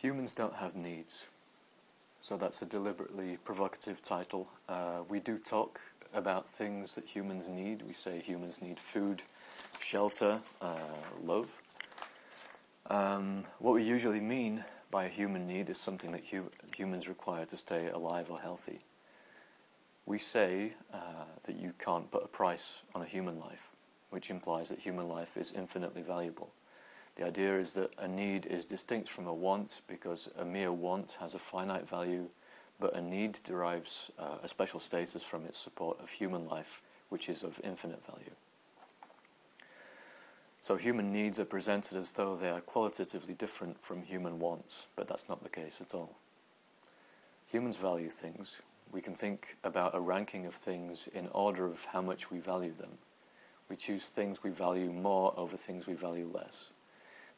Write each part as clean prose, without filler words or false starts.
Humans don't have needs, so that's a deliberately provocative title. We do talk about things that humans need. We say humans need food, shelter, love. What we usually mean by a human need is something that humans require to stay alive or healthy. We say that you can't put a price on a human life, which implies that human life is infinitely valuable. The idea is that a need is distinct from a want because a mere want has a finite value, but a need derives a special status from its support of human life, which is of infinite value. So human needs are presented as though they are qualitatively different from human wants, but that's not the case at all. Humans value things. We can think about a ranking of things in order of how much we value them. We choose things we value more over things we value less.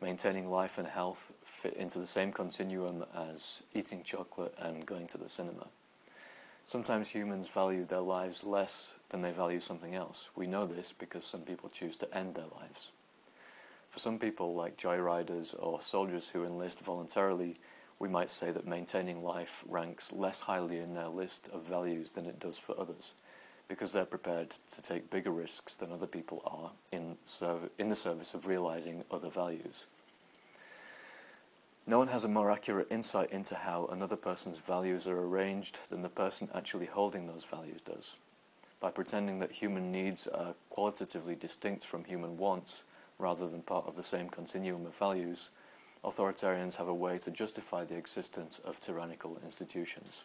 Maintaining life and health fit into the same continuum as eating chocolate and going to the cinema. Sometimes humans value their lives less than they value something else. We know this because some people choose to end their lives. For some people, like joyriders or soldiers who enlist voluntarily, we might say that maintaining life ranks less highly in their list of values than it does for others, because they're prepared to take bigger risks than other people are in the service of realizing other values. No one has a more accurate insight into how another person's values are arranged than the person actually holding those values does. By pretending that human needs are qualitatively distinct from human wants, rather than part of the same continuum of values, authoritarians have a way to justify the existence of tyrannical institutions.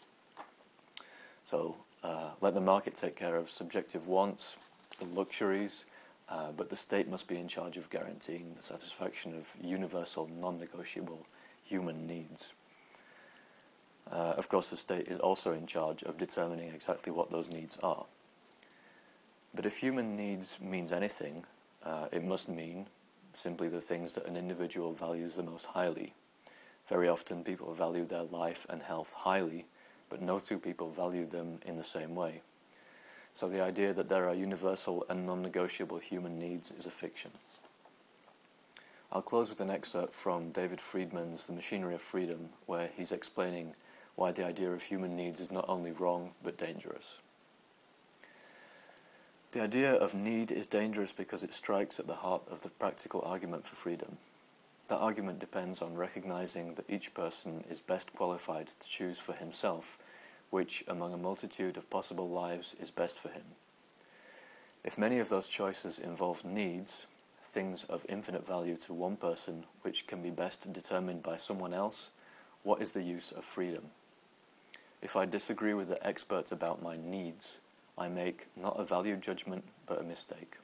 So, let the market take care of subjective wants, the luxuries, but the state must be in charge of guaranteeing the satisfaction of universal, non-negotiable human needs. Of course, the state is also in charge of determining exactly what those needs are. But if human needs means anything, it must mean simply the things that an individual values the most highly. Very often people value their life and health highly, but no two people value them in the same way. So the idea that there are universal and non-negotiable human needs is a fiction. I'll close with an excerpt from David Friedman's The Machinery of Freedom, where he's explaining why the idea of human needs is not only wrong, but dangerous. The idea of need is dangerous because it strikes at the heart of the practical argument for freedom. That argument depends on recognizing that each person is best qualified to choose for himself which, among a multitude of possible lives, is best for him. If many of those choices involve needs, things of infinite value to one person, which can be best determined by someone else, what is the use of freedom? If I disagree with the expert about my needs, I make not a value judgment, but a mistake.